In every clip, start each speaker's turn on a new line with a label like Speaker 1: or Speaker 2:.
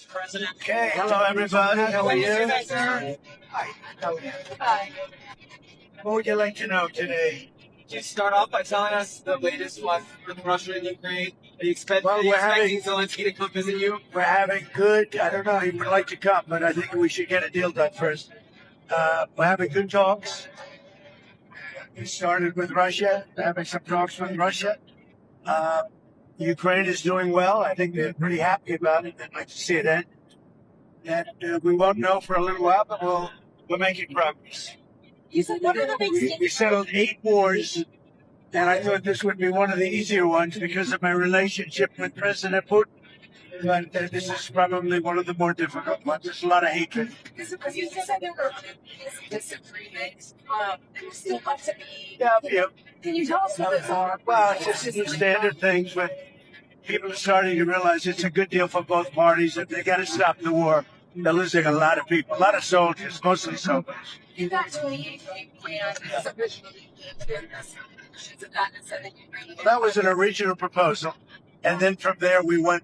Speaker 1: President.
Speaker 2: Okay, hello everybody. How are you?
Speaker 1: Sir.
Speaker 2: Hi. How are you?
Speaker 1: Hi.
Speaker 2: What would you like to know today?
Speaker 1: Could you start off by telling us the latest one with Russia and Ukraine? Are you
Speaker 2: Well, we're
Speaker 1: expecting Zelensky to come visit you?
Speaker 2: We're having good, I don't know, he would like to come, but I think we should get a deal done first. We're having good talks. We started with Russia, having some talks with Russia. Ukraine is doing well. I think they're pretty happy about it. They'd like to see it end. And we won't know for a little while, but we're making progress.
Speaker 3: You said what are the big
Speaker 2: We settled 8 wars, and I thought this would be one of the easier ones because of my relationship with President Putin. But this is probably one of the more difficult ones. There's a lot of hatred.
Speaker 3: You said there were disagreements. There still got to be.
Speaker 2: Yeah.
Speaker 3: Can you tell us what those are?
Speaker 2: Well, it's just the standard things, but people are starting to realize it's a good deal for both parties. If they got to stop the war, they're losing a lot of people, a lot of soldiers, mostly soldiers.
Speaker 3: In that 28-day plan, was originally should have gotten said that you
Speaker 2: That was an original proposal, and then from there we went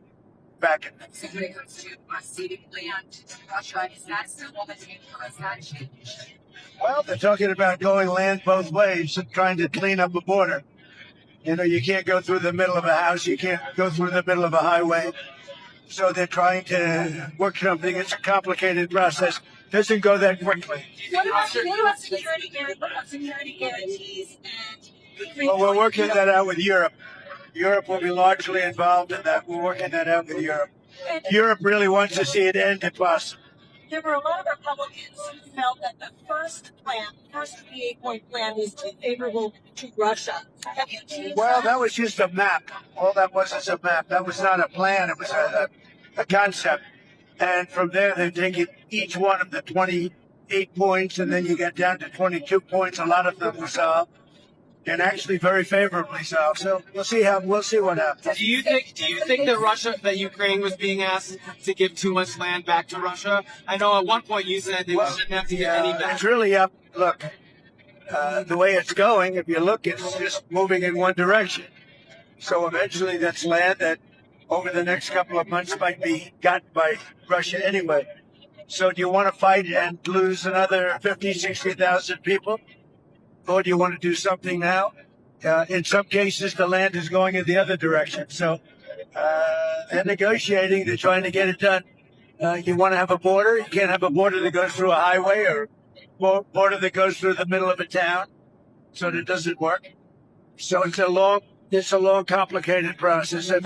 Speaker 2: back.
Speaker 3: So when it comes to ceding land to Russia, is that still on the table or has that changed?
Speaker 2: Well, they're talking about going land both ways and trying to clean up a border. You know, you can't go through the middle of a house. You can't go through the middle of a highway. So they're trying to work something. It's a complicated process. Doesn't go that quickly.
Speaker 3: What about security guarantees and?
Speaker 2: Well, we're working that out with Europe. Europe will be largely involved in that. We're working that out with Europe. Europe really wants to see it end if possible.
Speaker 4: There were a lot of Republicans who felt that the first 28-point plan was too favorable to Russia. Have you changed
Speaker 2: Well, that was just a map. All that was is a map. That was not a plan. It was a concept. And from there, they've taken each one of the 28 points, and then you get down to 22 points. A lot of them resolved, and actually very favorably solved. So we'll see what happens.
Speaker 1: Do you think that Ukraine was being asked to give too much land back to Russia? I know at one point you said they shouldn't have to give any back.
Speaker 2: It's really up. Look, the way it's going, if you look, it's just moving in one direction. So eventually that's land that over the next couple of months might be gotten by Russia anyway. So do you want to fight and lose another 50, 60,000 people? Or do you want to do something now? In some cases, the land is going in the other direction. So they're negotiating. They're trying to get it done. You want to have a border. You can't have a border that goes through a highway or border that goes through the middle of a town. So that doesn't work. So it's a long, complicated process. And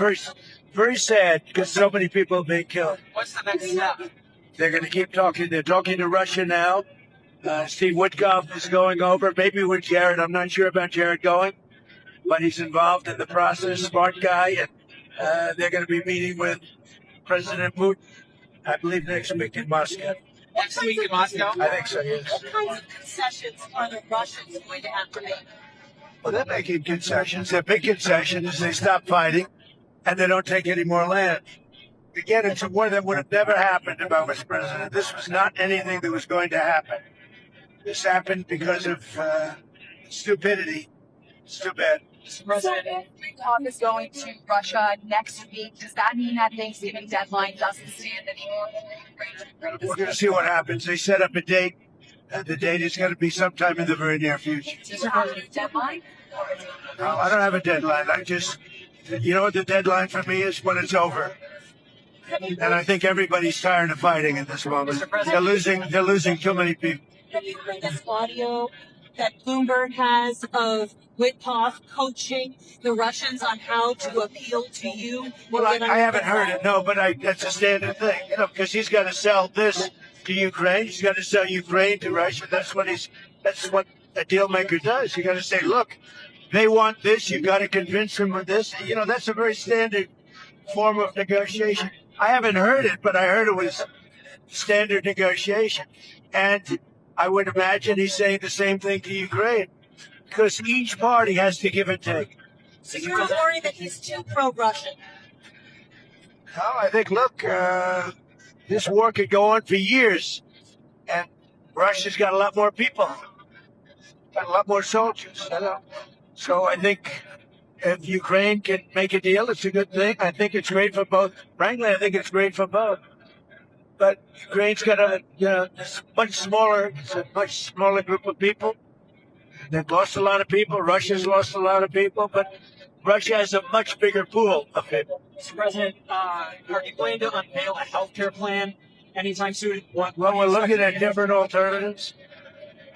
Speaker 2: very sad because so many people are being killed.
Speaker 1: What's the next step?
Speaker 2: They're going to keep talking. They're talking to Russia now. Steve Witkoff is going over, maybe with Jared. I'm not sure about Jared going, but he's involved in the process, smart guy, and they're going to be meeting with President Putin, I believe, next week in Moscow.
Speaker 1: Next week in Moscow?
Speaker 2: I think so, yes.
Speaker 4: What kinds of concessions are the Russians going to have to make?
Speaker 2: Well, they're making concessions. Their big concession is they stop fighting and they don't take any more land. Again, it's a war that would have never happened if I was president. This was not anything that was going to happen. This happened because of stupidity. It's too bad.
Speaker 3: So if Witkoff is going to Russia next week, does that mean that Thanksgiving deadline doesn't stand anymore?
Speaker 2: We're going to see what happens. They set up a date, and the date is going to be sometime in the very near future.
Speaker 3: Do you have a deadline?
Speaker 2: No, I don't have a deadline. You know what the deadline for me is? When it's over. And I think everybody's tired of fighting at this moment. They're losing too many people.
Speaker 4: Have you heard this audio that Bloomberg has of Witkoff coaching the Russians on how to appeal to you?
Speaker 2: Well, I haven't heard it, no, but that's a standard thing, because he's got to sell this to Ukraine. He's got to sell Ukraine to Russia. That's what a deal maker does. You got to say, look, they want this. You got to convince them of this. That's a very standard form of negotiation. I haven't heard it, but I heard it was standard negotiation. And I would imagine he's saying the same thing to Ukraine, because each party has to give and take.
Speaker 4: So you're worried that he's too pro-Russian?
Speaker 2: No, I think, look, this war could go on for years, and Russia's got a lot more people, got a lot more soldiers. So I think if Ukraine can make a deal, it's a good thing. I think it's great for both. Frankly, I think it's great for both. But Ukraine's got it's a much smaller group of people. They've lost a lot of people. Russia's lost a lot of people, but Russia has a much bigger pool of people.
Speaker 5: Mr. President, are you planning to unveil a health care plan anytime soon?
Speaker 2: Well, we're looking at different alternatives.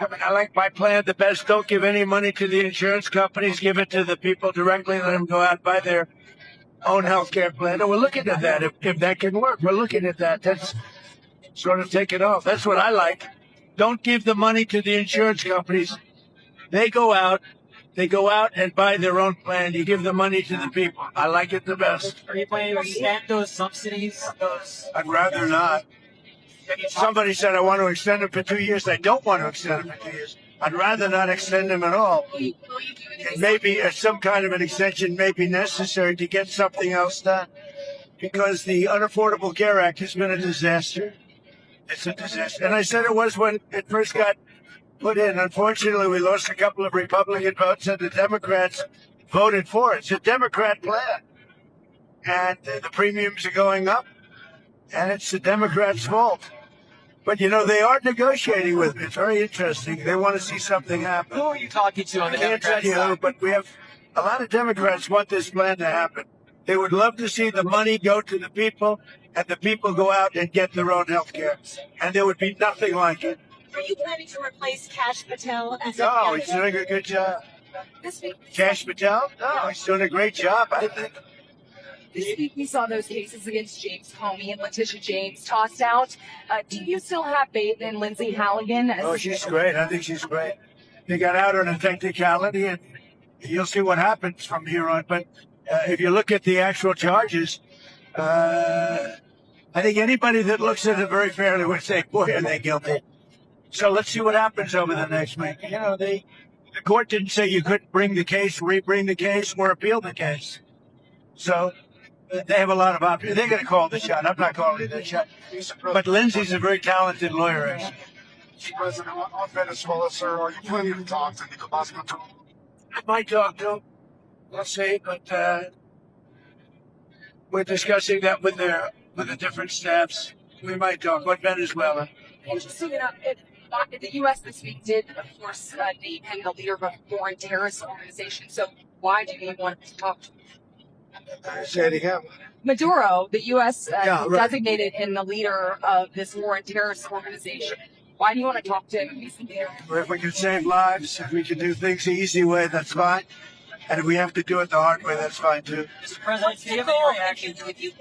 Speaker 2: I mean, I like my plan the best. Don't give any money to the insurance companies. Give it to the people directly. Let them go out and buy their own health care plan. And we're looking at that. If that can work, we're looking at that. That's sort of take it off. That's what I like. Don't give the money to the insurance companies. They go out and buy their own plan. You give the money to the people. I like it the best.
Speaker 5: Are you planning to extend those subsidies?
Speaker 2: I'd rather not. Somebody said I want to extend them for 2 years. I don't want to extend them for 2 years. I'd rather not extend them at all.
Speaker 3: Will you do this?
Speaker 2: Maybe some kind of an extension may be necessary to get something else done. Because the Unaffordable Care Act has been a disaster. It's a disaster. And I said it was when it first got put in. Unfortunately, we lost a couple of Republican votes and the Democrats voted for it. It's a Democrat plan. And the premiums are going up. And it's the Democrats' fault. But, they are negotiating with me. It's very interesting. They want to see something happen.
Speaker 1: Who are you talking to on the
Speaker 2: I can't tell
Speaker 1: Democrat
Speaker 2: you who,
Speaker 1: side?
Speaker 2: but we have a lot of Democrats want this plan to happen. They would love to see the money go to the people and the people go out and get their own health care. And there would be nothing like it.
Speaker 4: Are you planning to replace Cash Patel as
Speaker 2: No, he's doing a good job.
Speaker 3: This week,
Speaker 2: Cash Patel? No, he's doing a great job, I think.
Speaker 3: we saw those cases against James Comey and Letitia James tossed out. Do you still have faith in Lindsay Halligan?
Speaker 2: Oh, she's great. I think she's great. They got out on a technicality, and you'll see what happens from here on. But if you look at the actual charges, I think anybody that looks at it very fairly would say, boy, are they guilty. So let's see what happens over the next week. The court didn't say you couldn't bring the case, re-bring the case, or appeal the case. So they have a lot of options. They're going to call the shot. I'm not calling the shot. But Lindsay's a very talented lawyer, actually.
Speaker 6: Mr. President, on Venezuela, sir, are you planning to talk to Nicolas Maduro?
Speaker 2: I might talk to him. We'll see, but we're discussing that with the different staffs. We might talk about Venezuela.
Speaker 3: Interesting enough, the U.S. this week did, of course, name him the leader of a foreign terrorist organization. So why do you want to talk to him?
Speaker 2: Say it again.
Speaker 3: Maduro, the U.S.
Speaker 2: Yeah, right.
Speaker 3: designated him the leader of this foreign terrorist organization. Why do you want to talk to him if he's the leader?
Speaker 2: If we can save lives, if we can do things the easy way, that's fine. And if we have to do it the hard way, that's fine too.
Speaker 5: Mr. President, do you have
Speaker 4: goal
Speaker 5: any reaction?
Speaker 4: if you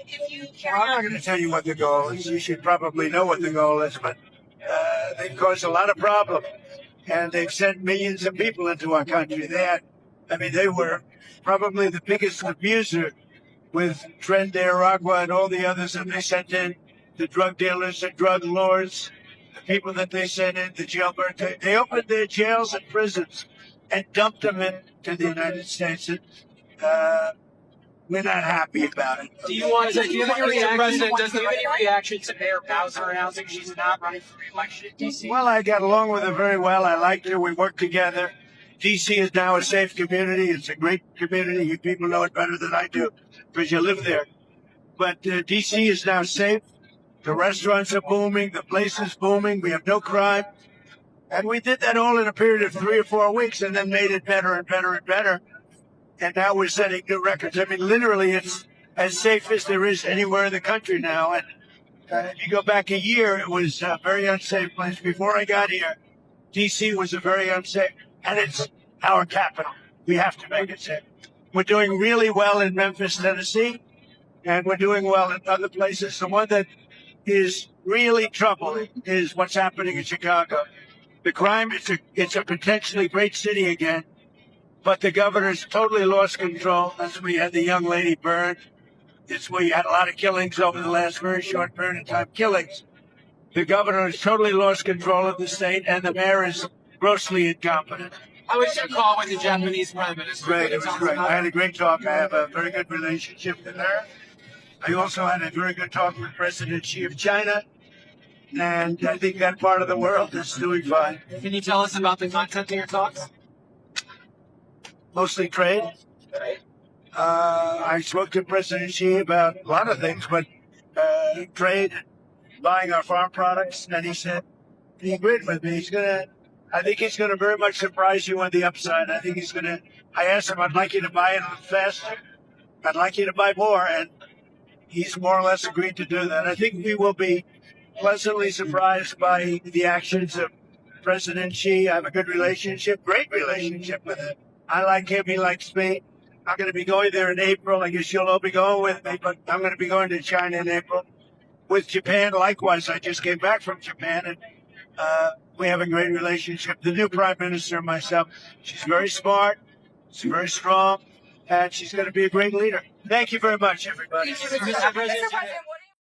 Speaker 2: Well,
Speaker 4: carry
Speaker 2: I'm not
Speaker 4: on?
Speaker 2: going to tell you what the goal is. You should probably know what the goal is, but they've caused a lot of problems. And they've sent millions of people into our country. They were probably the biggest abuser with Tren de Aragua and all the others that they sent in, the drug dealers, the drug lords, the people that they sent in, the jailbirds. They opened their jails and prisons and dumped them into the United States. And we're not happy about it.
Speaker 5: Do you want to
Speaker 1: Do you have any
Speaker 5: reaction?
Speaker 1: reaction?
Speaker 5: Do you have any reaction to Mayor Bowser announcing she's not running for re-election in D.C.?
Speaker 2: Well, I got along with her very well. I liked her. We worked together. D.C. is now a safe community. It's a great community. You people know it better than I do because you live there. But D.C. is now safe. The restaurants are booming. The place is booming. We have no crime. And we did that all in a period of 3 or 4 weeks and then made it better and better and better. And now we're setting new records. I mean, literally, it's as safe as there is anywhere in the country now. And if you go back a year, it was a very unsafe place. Before I got here, D.C. was a very unsafe, and it's our capital. We have to make it safe. We're doing really well in Memphis, Tennessee, and we're doing well in other places. The one that is really troubling is what's happening in Chicago. The crime, it's a potentially great city again, but the governor's totally lost control. That's where you had the young lady burned. It's where you had a lot of killings over the last very short period of time. Killings. The governor has totally lost control of the state, and the mayor is grossly incompetent.
Speaker 1: How was your call with the Japanese Prime Minister?
Speaker 2: Great, it was great. I had a great talk. I have a very good relationship with her. I also had a very good talk with President Xi of China, and I think that part of the world is doing fine.
Speaker 1: Can you tell us about the content of your talks?
Speaker 2: Mostly trade. I spoke to President Xi about a lot of things, but trade, buying our farm products, and he said, he agreed with me. I think he's gonna very much surprise you on the upside. I asked him, I'd like you to buy it a little faster. I'd like you to buy more, and he's more or less agreed to do that. I think we will be pleasantly surprised by the actions of President Xi. I have a good relationship, great relationship with him. I like him, he likes me. I'm going to be going there in April. I guess you'll all be going with me, but I'm going to be going to China in April. With Japan, likewise, I just came back from Japan, and we have a great relationship. The new Prime Minister and myself, she's very smart, she's very strong, and she's going to be a great leader. Thank you very much, everybody.
Speaker 3: Mr. President,